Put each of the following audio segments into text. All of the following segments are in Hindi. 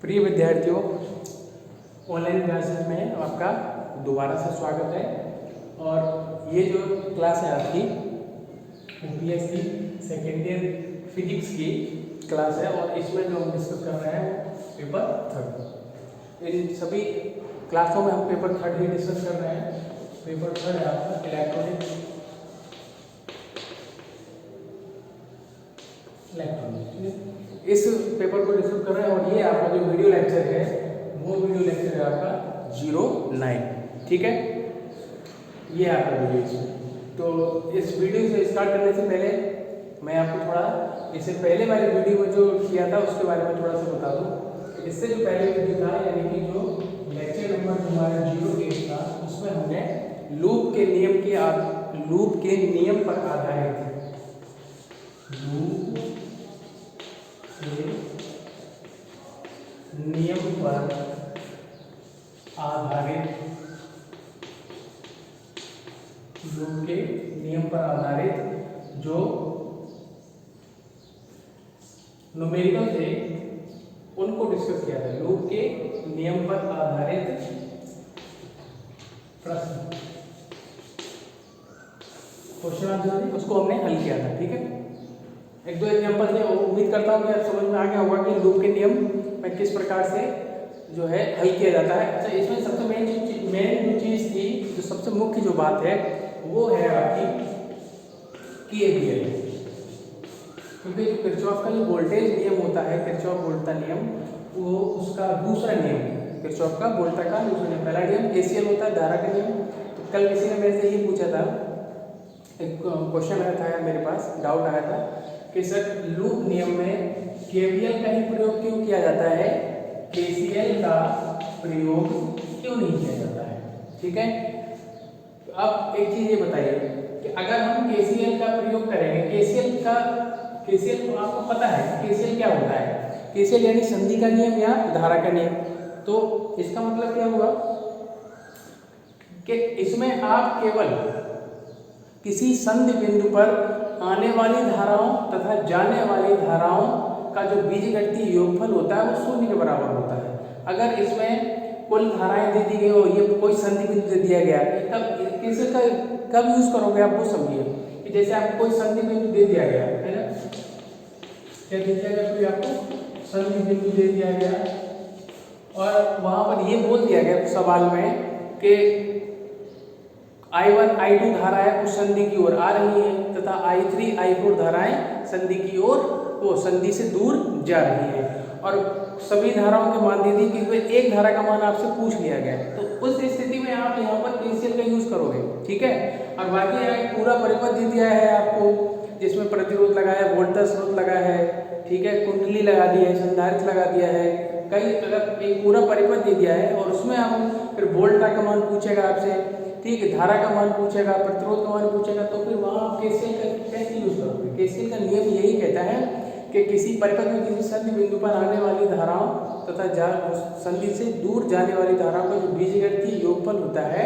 प्रिय विद्यार्थियों, ऑनलाइन क्लासेस में आपका दोबारा से स्वागत है। और ये जो क्लास है आपकी यूपीएससी सेकेंड ईयर फिजिक्स की क्लास है और इसमें जो हम डिस्कस कर रहे हैं पेपर थर्ड। इन सभी क्लासों में हम पेपर थर्ड ही डिस्कस कर रहे हैं। पेपर थर्ड है आपका इलेक्ट्रॉनिक्स। इस पेपर को डिस्कस कर रहे हैं और ये आपका जो वीडियो लेक्चर है वो वीडियो लेक्चर है आपका 09। ठीक है, ये आपका वीडियो है। तो इस वीडियो से स्टार्ट करने से पहले मैं आपको थोड़ा इससे पहले वाले वीडियो में जो किया था उसके बारे में थोड़ा सा बता दूं। इससे जो पहले वीडियो था यानी कि जो लेक्चर नंबर हमारा 08 था उसमें हमने लूप के नियम पर आधारित लूप के नियम पर आधारित जो न्यूमेरिकल थे उनको डिस्कस किया था। लूप के नियम पर आधारित प्रश्न क्वेश्चन आंसर उसको हमने हल किया था। ठीक है, एक दो एग्जाम्पल थे, उम्मीद करता हूँ कि आप समझ में आ गया होगा कि लूप के नियम में किस प्रकार से जो है हल किया जाता है। अच्छा, इसमें सबसे मेन जो चीज़ थी, जो सबसे मुख्य जो बात है वो है आपकी KVL। क्योंकि जो किरचॉफ का जो वोल्टेज नियम होता है, किरचॉफ वोल्टा नियम, वो उसका दूसरा नियम किरचॉफ का वोल्टा का दूसरा नियम। पहला नियम KCL होता है, धारा का नियम। तो कल किसी ने मेरे से ये पूछा था, एक क्वेश्चन आया था मेरे पास, डाउट आया था कि सर लूप नियम में KVL का ही प्रयोग क्यों किया जाता है, KCL का प्रयोग क्यों नहीं किया जाता है। ठीक है, तो अब एक चीज ये बताइए कि अगर हम KCL का प्रयोग करेंगे, KCL को आपको पता है KCL क्या होता है। KCL यानी संधि का नियम या धारा का नियम। तो इसका मतलब क्या हुआ कि इसमें आप केवल किसी संधि बिंदु पर आने वाली धाराओं तथा जाने वाली धाराओं का जो बीजगणितीय योगफल होता है वो शून्य के बराबर होता है। अगर इसमें कुल धाराएं दे दी गई और ये कोई संधि बिंदु दे दिया गया, तब किसी का कब यूज करोगे आप वो समझिए। कि जैसे आपको कोई संधि बिंदु दे दिया गया है ना, क्या दे दिया गया, कोई आपको संधि बिंदु दे दिया गया और वहां पर ये बोल दिया गया सवाल में कि I1 I2 धाराएं उस संधि की ओर आ रही हैं तथा I3 I4 धाराएं संधि की ओर वो संधि से दूर जा रही है और सभी धाराओं के मान दे दी कि एक धारा का मान आपसे पूछ लिया गया। तो उस स्थिति में आप यहाँ पर KCL का यूज करोगे। ठीक है, और बाकी एक पूरा परिपथ दे दिया है आपको, जिसमें प्रतिरोध लगा है, वोल्टेज स्रोत लगा है, ठीक है, कुंडली लगा दी है, संधारित्र लगा दिया है, कई अगर एक पूरा परिपथ दे दिया है और उसमें हम फिर वोल्टा का मान पूछेगा आपसे, ठीक है, धारा का मान पूछेगा, प्रतिरोध का मान पूछेगा, तो फिर वहाँ आप KCL का कैसे यूज करोगे। KCL का नियम यही कहता है कि किसी परिपथ में किसी संधि बिंदु पर आने वाली धाराओं तथा संधि से दूर जाने वाली धाराओं का जो बीजगणितीय योगफल होता है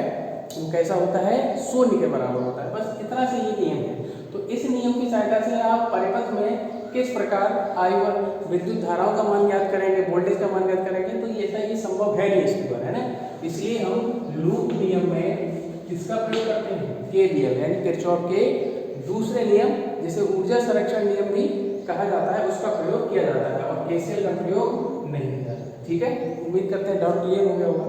वो कैसा होता है, शून्य के बराबर होता है। बस इतना से ये नियम है। तो इस नियम की सहायता से आप परिपथ में किस प्रकार I1 विद्युत धाराओं का मान ज्ञात करेंगे, वोल्टेज का मान ज्ञात करेंगे, तो ये संभव है नहीं इसके द्वारा, है ना। इसलिए हम लूप नियम में किसका प्रयोग करते हैं, KVL यानी किरचॉफ के दूसरे नियम, जिसे ऊर्जा संरक्षण नियम भी कहा जाता है, उसका प्रयोग किया जाता है और KCL का प्रयोग नहीं किया जाता। ठीक है, उम्मीद करते हैं डाउट क्लियर हो गया होगा।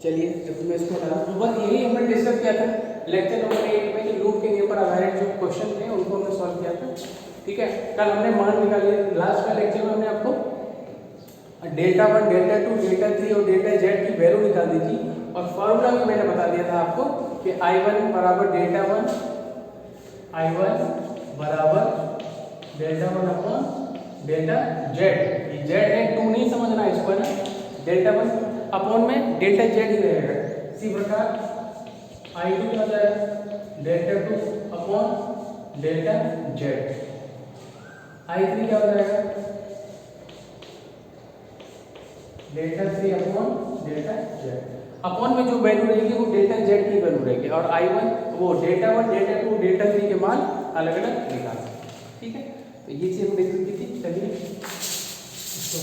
चलिए, जब मैं इसको बता दूं, बस यही हमने डिस्कस किया था लेक्चर नंबर 8 में कि लूप के नियम पर आधारित जो क्वेश्चन थे उनको हमने सॉल्व किया था। ठीक है, कल हमने मान निकाले, लास्ट का लेक्चर में हमने आपको Δ1, Δ2, Δ3 और Δz की वैल्यू निकाल दी थी और फॉर्मूला भी मैंने बता दिया था आपको कि I1 बराबर Δ1, I1 बराबर Δ1 अपॉन Δz। ये z है, 2 नहीं समझना इसको, है ना। Δ1 अपॉन में Δz ही रहेगा। इसी प्रकार I2 क्या हो जाएगा, Δ2 अपॉन Δz। I3 क्या हो जाएगा, Δ3 अपॉन Δz। अपॉन में जो वैल्यू रहेगी वो Δz की वैल्यू रहेगी और I1 वो Δ1, Δ2, Δ3 के मान अलग अलग निकाल। ठीक है, तो ये चीज हमने डिस्कस की थी। चलिए इसको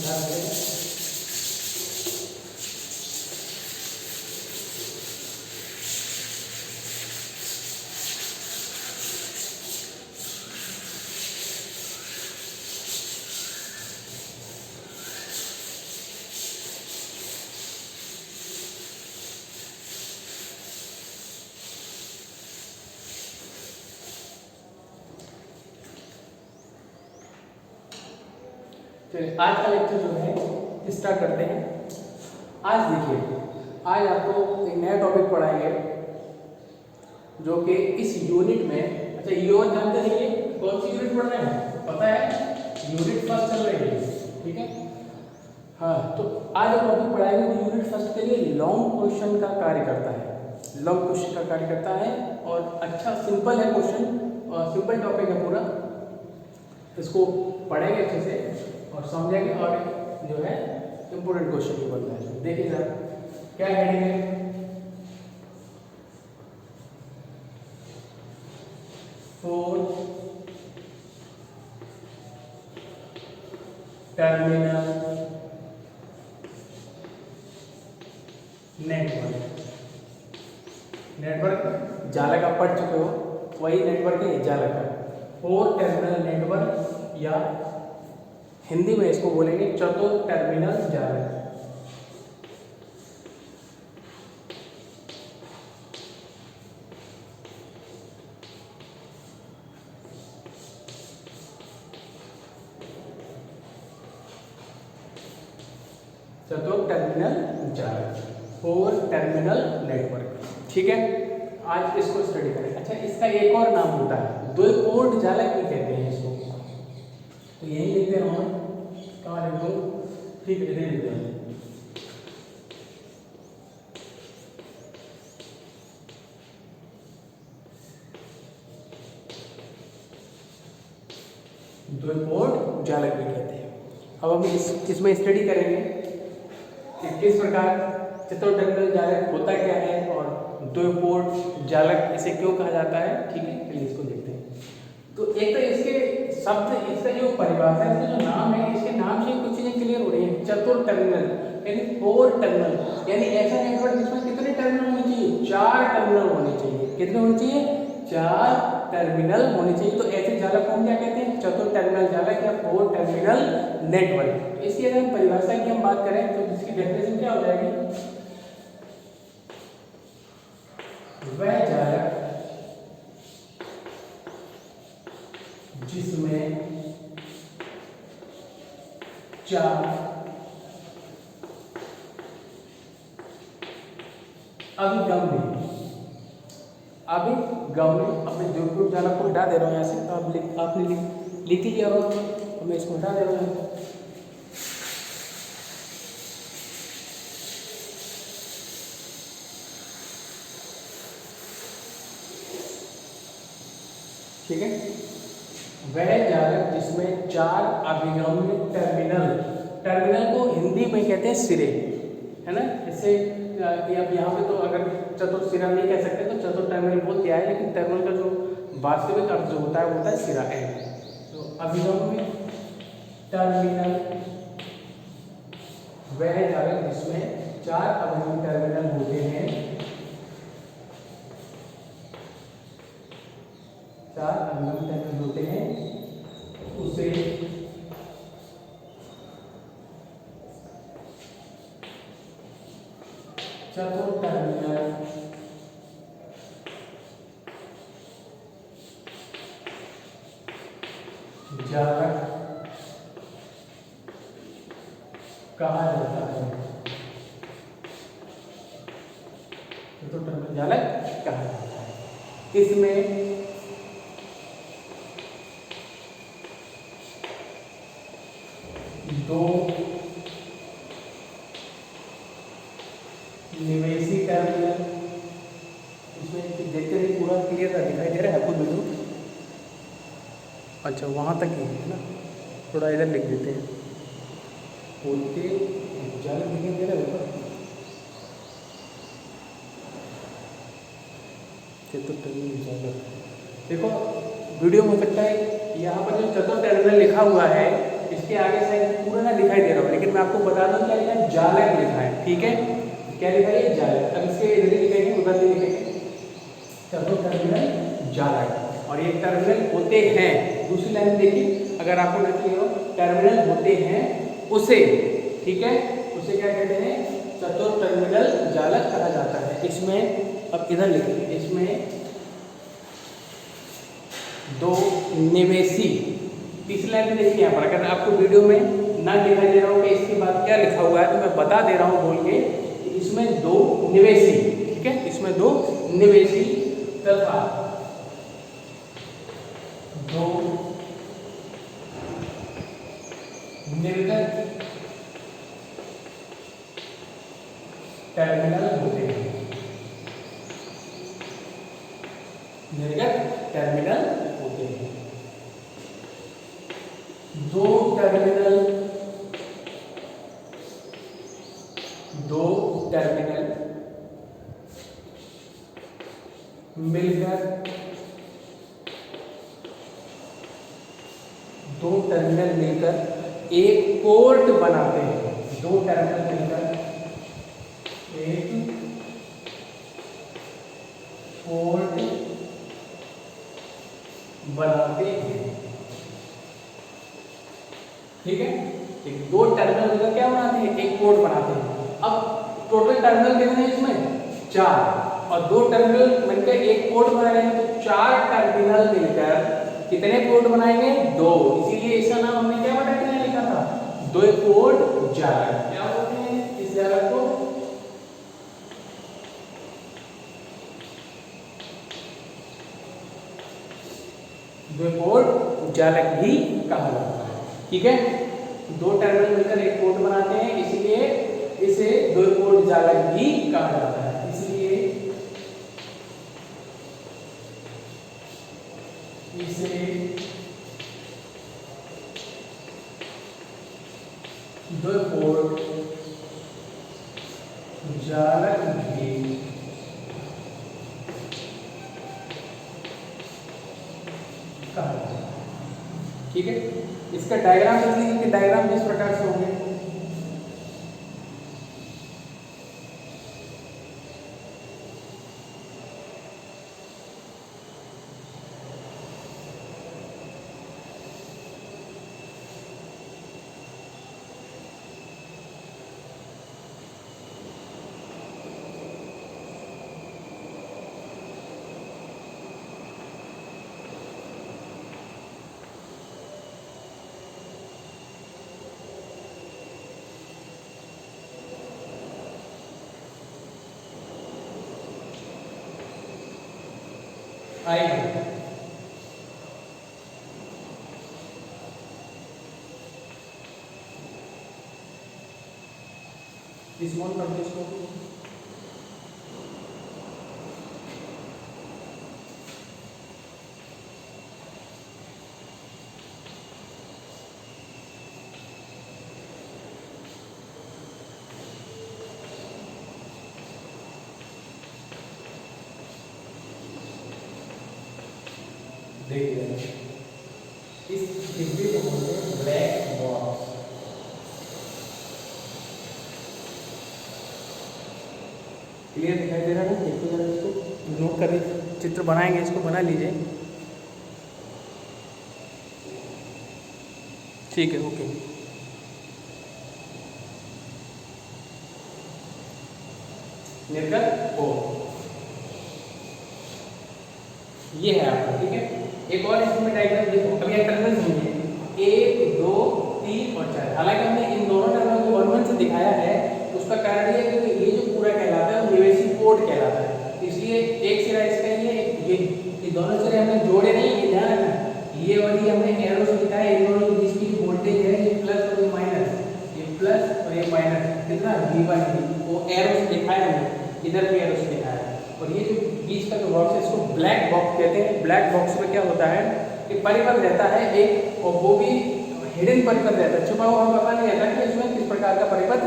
चलिए आज का लेक्चर जो है स्टार्ट करते हैं। आज देखिए, आज आपको एक नया टॉपिक पढ़ाएंगे जो कि इस यूनिट में, अच्छा ये और जानते रहिए कौन सी यूनिट पढ़ रहे हैं, पता है यूनिट फर्स्ट चल रही है, ठीक है। हाँ, तो आज जो टॉपिक पढ़ाएंगे वो यूनिट फर्स्ट के लिए लॉन्ग क्वेश्चन का कार्य करता है। लॉन्ग क्वेश्चन का कार्य करता है और अच्छा सिंपल है क्वेश्चन और सिंपल टॉपिक है पूरा। इसको पढ़ेंगे अच्छे से और समझेंगे और जो है इम्पोर्टेंट क्वेश्चन भी बनता है। देखिए सर क्या हेडिंग है, फोर टर्मिनल नेटवर्क जालक आप पढ़ चुके हो, वही नेटवर्क है जालक। फोर टर्मिनल नेटवर्क या हिंदी में इसको बोलेंगे चतुर टर्मिनल जालक। चतुर टर्मिनल जालक, फोर टर्मिनल नेटवर्क, ठीक है। आज इसको स्टडी करें। अच्छा, इसका एक और नाम होता है द्विपोर्ट जालक भी कहते हैं इसको। तो यही लिखते हैं हम, कहाँ लिख दो, ठीक है इधर लिखते हैं। द्विपोर्ट जालक भी कहते हैं। अब हम इसमें स्टडी करेंगे कि किस प्रकार चतुर टर्मिनल जालक होता क्या है और द्विपोर्ट जालक इसे क्यों कहा जाता है, ठीक है। चलिए इसको देखते हैं। तो एक तो इसके शब्द, इसका जो परिभाषा है, इसका जो नाम है, इसके नाम से कुछ चीजें क्लियर हो रही है। चतुर टर्मिनल यानी फोर टर्मिनल, यानी ऐसा नेटवर्क जिसमें कितने टर्मिनल होने चाहिए, चार टर्मिनल होने चाहिए। कितने होने चाहिए, चार टर्मिनल होने चाहिए। तो ऐसे जालक को हम क्या कहते हैं, चतुर टर्मिनल जालक या फोर टर्मिनल नेटवर्क। इसकी अगर हम परिभाषा की हम बात करें तो इसकी डेफिनेशन क्या हो जाएगी, वह जालक जिसमें चार अभिगम्य, अपने द्विपोर्ट जालक को हटा दे रहा हूँ यहाँ से, तो आपने लिख लीजिए और मैं इसको हटा दे रहा हूँ। ठीक है, वह जालक जिसमें चार अभिगम्य टर्मिनल को हिंदी में कहते हैं सिरे, है ना। इससे अब यहाँ पे तो अगर चतुर सिरा नहीं कह सकते तो चतुर टर्मिनल बोल दिया है, लेकिन टर्मिनल का जो वास्तविक अर्थ जो होता है वो होता है सिरा एंड। तो अभिगम्य टर्मिनल वह जालक जिसमें चार अभिगम्य टर्मिनल होते हैं, चार अभिगम्य टर्मिनल होते हैं, उसे चतुर टर्मिनल जालक कहा जाता है। चतुर टर्मिनल जालक कहा जाता है। इसमें दो निवेशी टर्मिनल, इसमें देखते रहिए पूरा क्लियर दिखाई दे रहा है आपको बिल्कुल। अच्छा वहाँ तक ही है ना, थोड़ा इधर लिख देते हैं, होते जालक दिखाई दे रहा है ऊपर। चतुर टर्मिनल जालक, देखो वीडियो में हो सकता है यहाँ पर जो चतुर टर्मिनल लिखा हुआ है इसके आगे शायद पूरा ना दिखाई दे रहा हो, लेकिन मैं आपको बता दूं क्या लिखा है, जालक लिखा है, ठीक है। क्या लिखा है, जालक। अब इसके इधर ही लिखेंगे उधर नहीं लिखेंगे, चतुर टर्मिनल जालक। और ये टर्मिनल होते हैं, दूसरी लाइन देखिए अगर आपको न क्लियर हो, टर्मिनल होते हैं उसे, ठीक है, उसे क्या कहते हैं, चतुर टर्मिनल जालक कहा जाता है। इसमें अब इधर लिखिए, इसमें दो निवेशी, तीसरी लाइन में देखिए यहाँ पर, अगर आपको वीडियो में ना दिखाई दे रहा हो कि इसके बाद क्या लिखा हुआ है, तो मैं बता दे रहा हूँ बोल के कि इसमें दो निवेशी, ठीक है, इसमें दो निवेशी तथा दो निर्गत टर्मिनल होते हैं, निर्गत टर्मिनल होते हैं। दो टर्मिनल मिलकर एक पोर्ट बनाते हैं, दो टर्मिनल मिलकर एक पोर्ट बनाते हैं, ठीक है। एक दो टर्मिनल मिलकर क्या बनाते हैं, एक पोर्ट बनाते हैं। अब टोटल टर्मिनल कितने हैं इसमें, 4, और दो टर्मिनल मिलकर एक पोर्ट बना रहे हैं, तो 4 टर्मिनल मिलकर कितने पोर्ट बनाएंगे, 2। इसीलिए इसका नाम हमने क्या बता के लिखा था, द्वि पोर्ट जालक। क्या बोलते हैं इस जालक को, द्वि पोर्ट जालक भी कहा जाता है, ठीक है। दो टर्मिनल मिलकर एक पोर्ट बनाते हैं, इसलिए इसे द्वि पोर्ट जालक भी कहा जाता है। इसलिए इसे द्वि पोर्ट जालक भी कहा जाता है, ठीक है। इसका डायग्राम देख लीजिए कि डायग्राम किस प्रकार से होंगे। आएगा स्मॉल प्रदेश को देखिए, इस डिब्बे को बोलते हैं ब्लैक बॉक्स। क्लियर दिखाई दे रहा है ना, देखो जरा इसको नोट कर लीजिए, चित्र बनाएंगे, इसको बना लीजिए, ठीक है, ओके। निर्गत पोर्ट ये है आपका, ठीक है। एक और इसमें डायग्राम देखो, अभी टर्मिनल समझिए, 1 2 3 और 4। हालांकि हमने इन दोनों टर्मिनल को 1 1 से दिखाया है, उसका कारण ये है कि ये जो पूरा कहलाता है वो निवेशी पोर्ट कहलाता है, इसलिए एक सिरा इसका ये दोनों सिरे हमने जोड़े नहीं, ये ध्यान रखना। ये वाली हमने एरो से दिखाया, इन दोनों के बीच की वोल्टेज है ये प्लस और ये माइनस, ये प्लस और ये माइनस, कितना V1 वो एरो से दिखाया हमने, इधर भी एरो से दिखाया। और ये जो बीच का जो बॉक्स है इसको ब्लैक बॉक्स कहते हैं। ब्लैक बॉक्स में क्या होता है कि परिपथ रहता है एक, और वो भी हिडन परिपथ रहता है, छुपा हुआ पता नहीं रहता कि इसमें किस प्रकार का परिपथ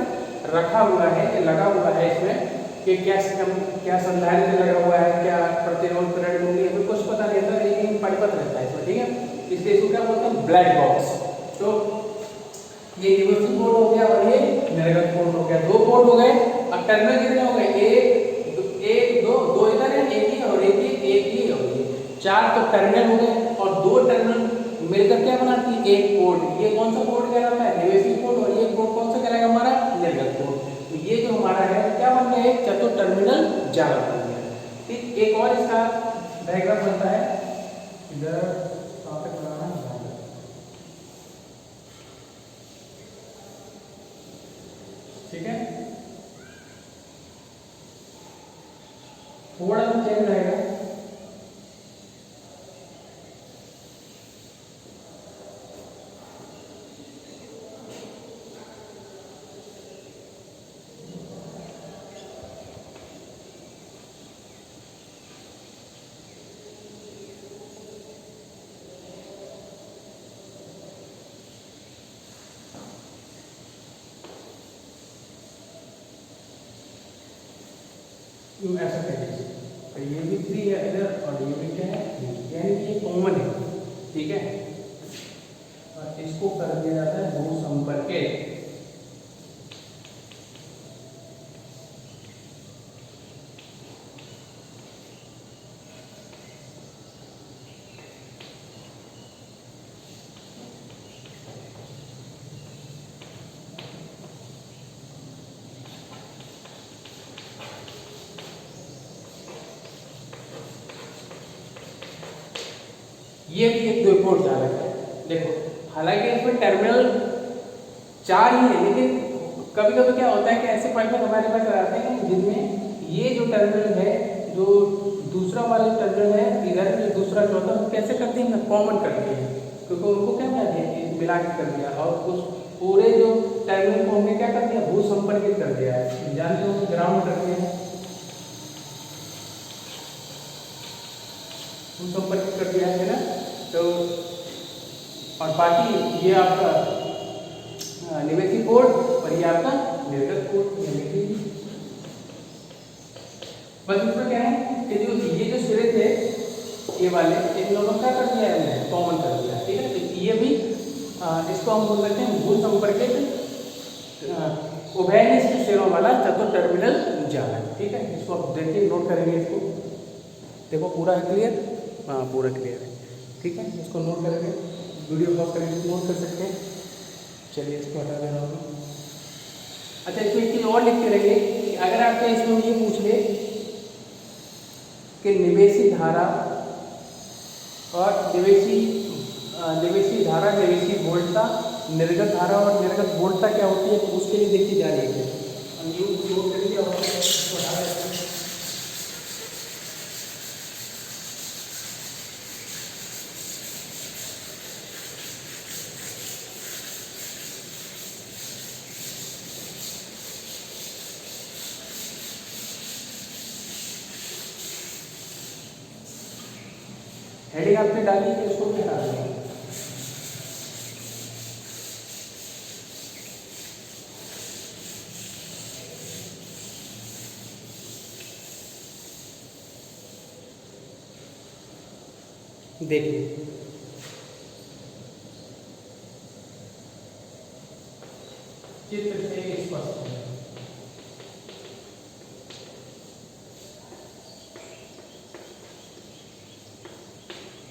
रखा हुआ है, लगा हुआ है इसमें, कि क्या संधारित्र लगा हुआ है, क्या प्रतिरोध प्रेरक है, कुछ पता नहीं रहता, लेकिन परिपथ रहता है इसमें, ठीक है। इसलिए इसको क्या बोलते हैं, ब्लैक बॉक्स। तो ये निवेशी पोर्ट हो गया और ये निर्गत पोर्ट हो गया, 2 पोर्ट हो गए। अब टर्मिनल कितने हो गए, 1 2 इधर है, एक ही और एक ही और ये 4 तो टर्मिनल हो गए, और 2 टर्मिनल मिलकर क्या बनाती है, एक पोर्ट। ये कौन सा पोर्ट कहलाता है, निवेशी पोर्ट, और ये पोर्ट कौन सा कहलाएगा हमारा, निर्गत पोर्ट। तो ये जो हमारा है क्या बन गया, एक चतुर टर्मिनल जालक बन गया। ठीक, एक और इसका डायग्राम बनता है, इधर कहां पे बनाना है, ठीक है, थोड़ा सा चेंज रहेगा। ऐसा कह लीजिए, तो ये भी 3 है इधर और ये भी क्या है 3, यानी कि ये कॉमन है। ठीक है, और इसको कर दिया जाता है भू संपर्कित। ये भी एक द्विपोट धारक है। देखो, हालांकि इसमें टर्मिनल 4 ही है, लेकिन कभी कभी क्या होता है कि ऐसे प्रश्न हमारे पास आते हैं जिनमें ये जो टर्मिनल है, जो दूसरा वाला टर्मिनल है इधर, जो दूसरा चौथा, कैसे करते हैं, कॉमन करते हैं, क्योंकि उनको क्या मिला के कर दिया, और उस पूरे जो टर्मिनल को हमने क्या कर दिया, भू संपर्कित कर दिया है। जानते हो ग्राउंड करते हैं, भू संपर्कित कर दिया है ना। तो और बाकी ये आपका निवेशी पोर्ट और ये आपका निर्गत पोर्ट, यानी कि बस इसमें क्या है कि जो ये जो सिरे थे ये वाले, इन दोनों क्या कर दिया है, हमने कॉमन कर दिया। ठीक है, तो ये भी इसको हम बोल सकते हैं भू संपर्कित उभयनिष्ठ सिरों वाला चतुर टर्मिनल जालक। ठीक है, इसको आप देखिए, नोट करेंगे इसको। देखो पूरा है क्लियर? हाँ, पूरा क्लियर है। ठीक है, इसको नोट करेंगे, वीडियो पॉज करेंगे, नोट कर सकते हैं। चलिए इसको हटा दे रहा हूँ। अच्छा, इसमें एक चीज़ और लिखते रहिए कि अगर आपका इसमें ये पूछ ले कि निवेशी धारा और निवेशी धारा, निवेशी वोल्टता, निर्गत धारा और निर्गत वोल्टता क्या होती है, तो उसके लिए देखिए जा रही है। नोट करिए और इसको हटा देते हैं। हेडिंग आपने डाली है, इसको भी हटा देंगे। देखिए, चित्र से स्पष्ट है।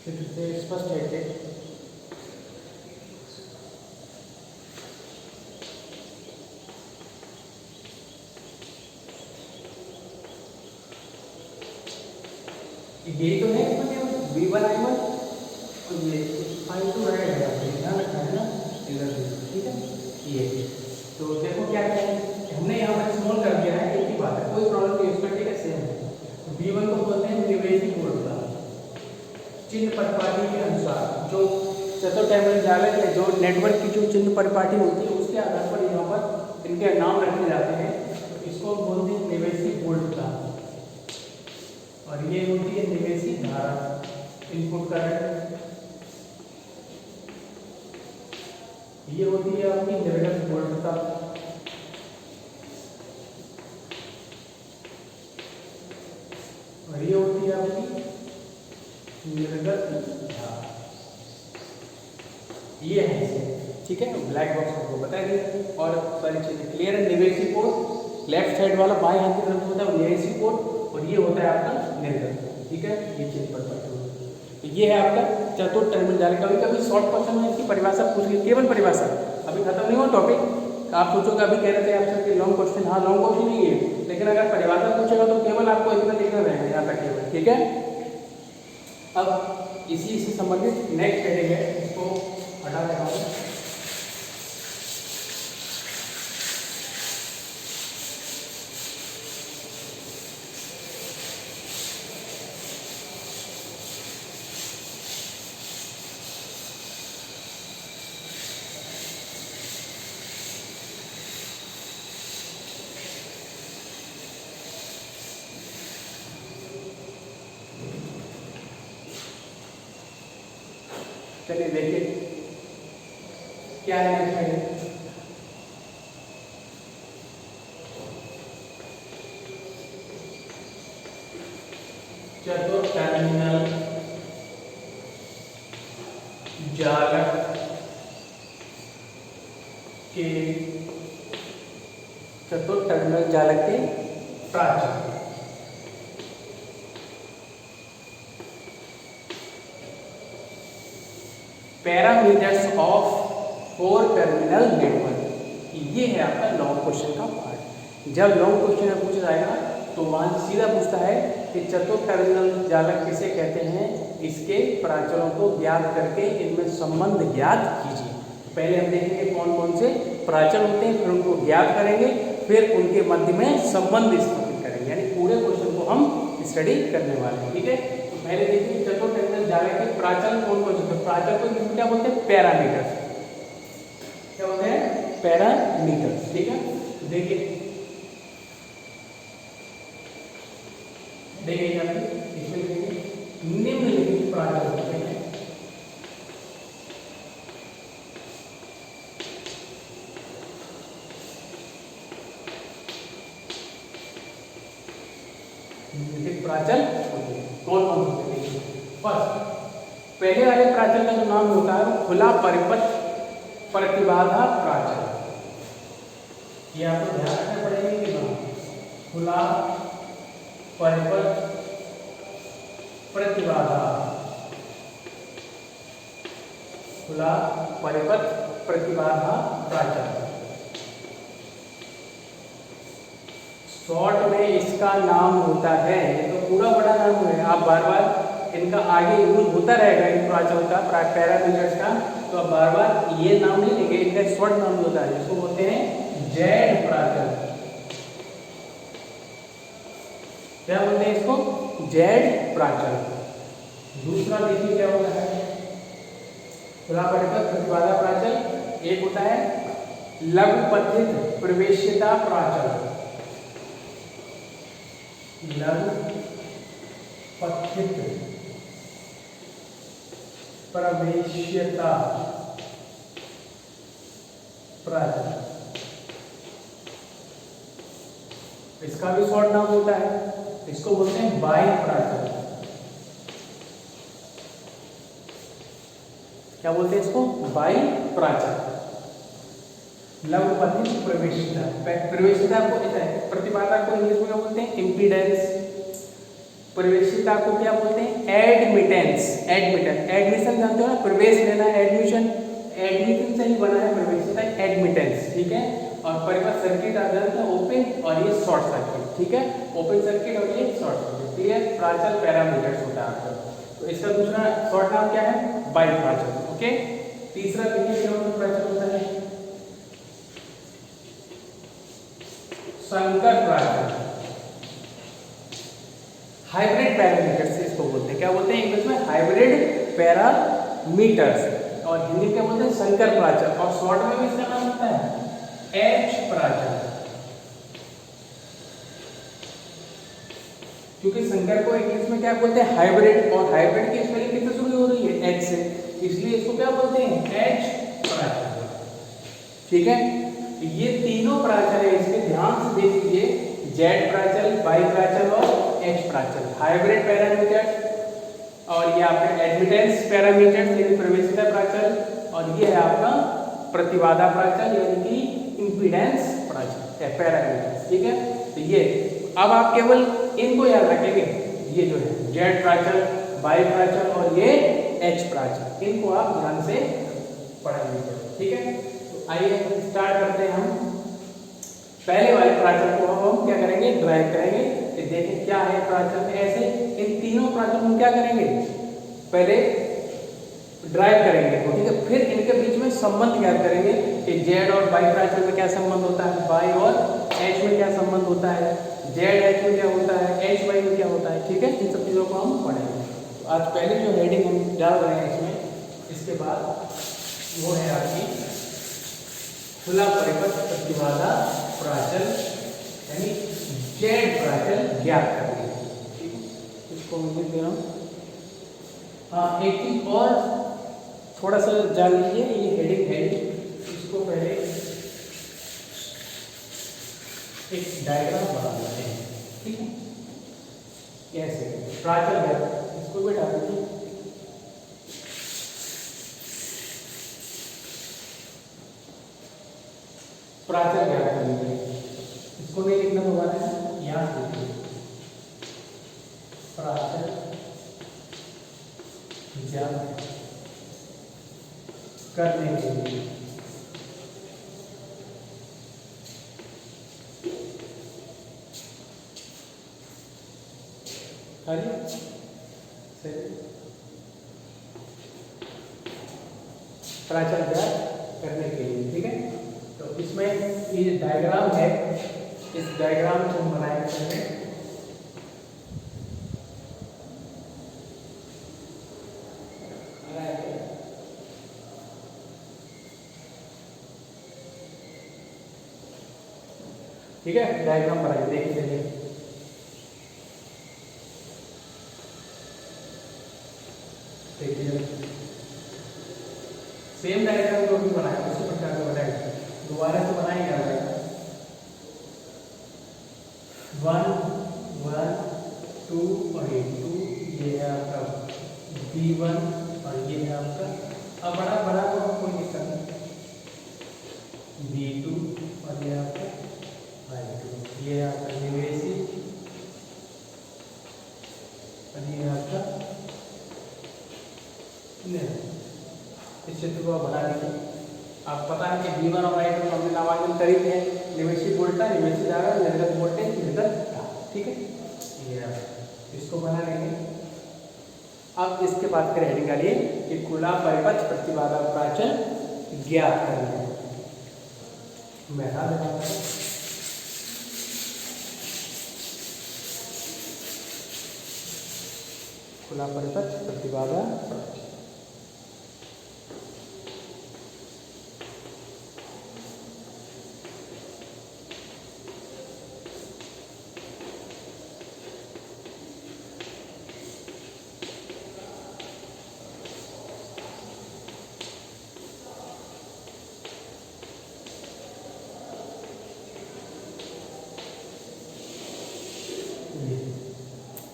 चित्र से स्पष्ट है कि यही तो है V1 I1 और ये I2 राइट है, ध्यान रखना है ना इधर। ठीक है, ये तो देखो क्या है, हमने यहाँ पर स्मॉल कर दिया है, एक ही बात है, कोई प्रॉब्लम नहीं उसका। ठीक है, सेम है। V1 को बोलते हैं निवेशी वोल्टता, चिन्ह परिपाटी के अनुसार जो चतुर टर्मिनल जालक है, जो नेटवर्क की जो चिन्ह परिपाटी होती है उसके आधार पर यहाँ पर इनके नाम रखे जाते हैं। तो इसको बोलते हैं निवेशी वोल्टता, और ये होती है निवेशी धारा, इनपुट करंट। ये होती है आपकी निर्गत वोल्टता, और ये होती है आपकी निर्गत धारा। ये है इसे। ठीक है, ब्लैक बॉक्स आपको बता दिया और सारी चीजें क्लियर है। निवेशी पोर्ट लेफ्ट साइड वाला बाएं हाथ की तरफ होता है निवेशी पोर्ट, और ये होता है आपका निर्गत। ठीक है, ये चीज पर तो ये है आपका चतुर टर्मिनल जालक। कभी कभी शॉर्ट क्वेश्चन में इसकी परिभाषा पूछ ली, केवल परिभाषा, अभी खत्म नहीं हुआ टॉपिक। आप सोचोगे अभी कह रहे थे आप सर लॉन्ग क्वेश्चन, हाँ लॉन्ग क्वेश्चन नहीं है, लेकिन अगर परिभाषा पूछेगा तो केवल आपको इतना लिखना रहेगा यहाँ तक केवल। ठीक है, अब इसी से संबंधित नेक्स्ट हेडिंग है, इसको हटा दे रहा हूँ। चलिए देखिए क्या है इसमें। चतुर्थ टर्मिनल जालक के चतुर्थ टर्मिनल जालक के प्राचल पैरामीटर्स ऑफ 4 टर्मिनल नेटवर्क। ये है आपका लॉन्ग क्वेश्चन का पार्ट। जब लॉन्ग क्वेश्चन में पूछा जाएगा तो मान सीधा पूछता है कि चतुर्थ टर्मिनल जालक किसे कहते हैं, इसके प्राचलों को ज्ञात करके इनमें संबंध ज्ञात कीजिए। पहले हम देखेंगे कौन कौन से प्राचल होते हैं, फिर उनको ज्ञात करेंगे, फिर उनके मध्य में संबंध स्थापित करेंगे, यानी पूरे क्वेश्चन को हम स्टडी करने वाले हैं। ठीक है, तो पहले देखिए चतुर्थ टर्मिनल जालक के प्राचल कौन कौन से। प्राचल को क्या बोलते हैं, पैरामीटर्स। क्या बोलते हैं, पैरामीटर्स। ठीक है, देखिए यहाँ पे इसमें निम्नलिखित प्राचल होते हैं। प्राचल होते हैं, कौन कौन होते हैं। फर्स्ट, पहले वाले प्राचल का जो नाम होता है वो खुला परिपथ प्रतिबाधा प्राचल। ये आपको ध्यान रखना पड़ेगा कि नाम खुला परिपथ प्रतिबाधा, खुला परिपथ प्रतिबाधा प्राचल। शॉर्ट में इसका नाम होता है, तो पूरा बड़ा नाम है, आप बार बार इनका आगे यूज होता रहेगा इन प्राचल का, पैरामीटर्स का, तो आप बार बार ये नाम नहीं लेंगे, इनका शॉर्ट नाम होता है जिसको बोलते हैं जेड प्राचल। क्या बोलते हैं इसको, जेड प्राचल। दूसरा देखिए क्या होता है, खुला परिपथ प्रतिबाधा प्राचल। एक होता है लघुपथित प्रवेश्यता प्राचल, लघुपथित प्रवेश्यता प्राचल। इसका भी शॉर्ट नाम होता है, इसको बोलते हैं बाई प्राचल। क्या बोलते हैं इसको, बाई प्राचल। लघुपथित प्रवेश्यता, प्रवेश्यता को प्रतिबाधा को इंग्लिश में क्या बोलते हैं, इम्पीडेंस। प्रवेश्यता को क्या बोलते हैं, एडमिटेंस। एडमिशन जानते हो ना, प्रवेश लेना, एडमिशन, एडमिशन से ही बना है प्रवेश्यता, एडमिटेंस। ठीक है, और परिपथ सर्किट आप जानते हैं, ओपन और ये शॉर्ट सर्किट। ठीक है, ओपन सर्किट और ये शॉर्ट सर्किट। क्लियर, प्राचल पैरामीटर्स होता है आपका। तो इसका दूसरा शॉर्ट नाम क्या है, बाई प्राचल। ओके, तीसरा देखिए प्राचल होता है संकर प्राचल, हाइब्रिड पैरामीटर्स इसको बोलते हैं। क्या बोलते हैं इंग्लिश में, हाइब्रिड पैरामीटर्स, और हिंदी में क्या बोलते हैं, संकर प्राचल। और शॉर्ट में भी इसका नाम होता है एच प्राचल, क्योंकि संकर को इंग्लिश में क्या बोलते हैं, हाइब्रिड, और हाइब्रिड की स्पेलिंग किससे शुरू हो रही है, एच से, इसलिए इसको क्या बोलते हैं, एच प्राचल। ठीक है, ये तीनों प्राचल है, इसके ध्यान से देख लीजिए, जेड प्राचल, बाई प्राचल और एच प्राचल। हाइब्रिड पैरामीटर्स, और ये आपका एडमिटेंस पैरामीटर्स यानी प्रवेश्यता प्राचल, और ये है आपका प्रतिबाधा प्राचल यानी कि इम्पीडेंस प्राचल या पैरामीटर्स। ठीक है, तो ये अब आप केवल इनको याद रखेंगे, ये जो है जेड प्राचल, बाई प्राचल और ये एच प्राचल, इनको आप ध्यान से पढ़ेंगे। ठीक है, तो आइए स्टार्ट करते हैं हम। पहले वाले प्राचल को हम क्या करेंगे, ड्राइव करेंगे। देखें क्या है प्राचल में, ऐसे इन तीनों प्राचल में क्या करेंगे, पहले ड्राइव करेंगे। ठीक है, फिर इनके बीच में संबंध ज्ञात करेंगे कि जेड और बाई प्राचल में क्या संबंध होता है, बाई और एच में क्या संबंध होता है, जेड एच में क्या होता है, एच वाई में क्या होता है। ठीक है, इन सब चीज़ों को हम पढ़ेंगे। तो आज पहले जो हेडिंग हम डाल रहे हैं इसमें, इसके बाद वो है आपकी खुला परिपथ प्रतिबाधा प्राचल यानी जेड प्राचल ज्ञात करनी है। ठीक है, इसको मैं लिख दे रहा हूँ। हाँ, एक चीज और थोड़ा सा जान लीजिए, ये हेडिंग है, इसको पहले एक डायग्राम बना लेते हैं, ठीक है। कैसे प्राचल ज्ञात, इसको भी डाल दीजिए। प्राचल ज्ञात करेंगे, इसको नहीं लिखना दोबारा है, यहाँ लिखिए प्राचल ज्ञात करने के लिए। प्राचल ज्ञात करने के लिए, ठीक है। तो इसमें ये डायग्राम है, इस डायग्राम को हम बनाएंगे। ठीक है, डायग्राम बनाइए, देखिए चलिए। सेम डायग्राम जो भी बनाया उसी प्रकार से बनाएंगे, दोबारा से बनाएंगे क्या रहेगा, 1 1 2 और ये 2, ये है आपका B1 और ये है आपका, अब बड़ा बड़ा तो कोई दिक्कत नहीं, B2 और ये आपका I2, ये आपका निवेशी और ये आपका इस चित्र को बना लीजिए। आप पता है कि B1 और I2 हमने नामांकन करी है, निवेशी वोल्टा, निवेशी धारा, निर्गत वोल्टेज, निर्गत, ठीक है। ये इसको बना लेंगे। अब इसके बाद के हेडिंग डालिए कि खुला परिपथ प्रतिबाधा प्राचल ज्ञात करना है। मैं खुला परिपथ प्रतिबाधा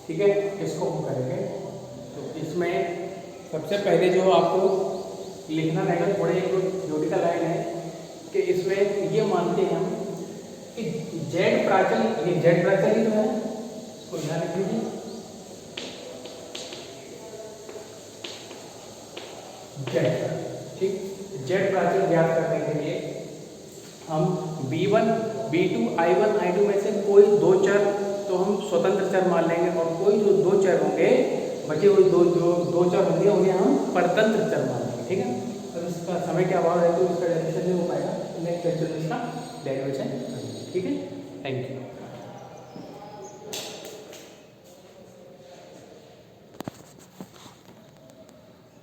ठीक है, इसको हम करेंगे। तो इसमें सबसे पहले जो आपको लिखना रहेगा, थोड़े एक जोड़ी का लाइन है कि इसमें ये मानते हैं हम कि जेड प्राचल, ये जेड प्राचल ही तो है, इसको ध्यान रख लीजिए, जेड, ठीक। जेड प्राचल ज्ञात करने के लिए हम B1 B2 I1 I2 में से कोई दो चर तो हम स्वतंत्र चर मान लेंगे, और कोई जो दो चर होंगे, बचे हुए दो चर होंगे, उन्हें हम परतंत्र चर मान लेंगे, ठीक है। तो इसका समय के अभाव है तो इसका डेरिवेशन नहीं हो पाएगा, नेक्स्ट लेक्चर में इसका डेरिवेशन, ठीक है। Thank you.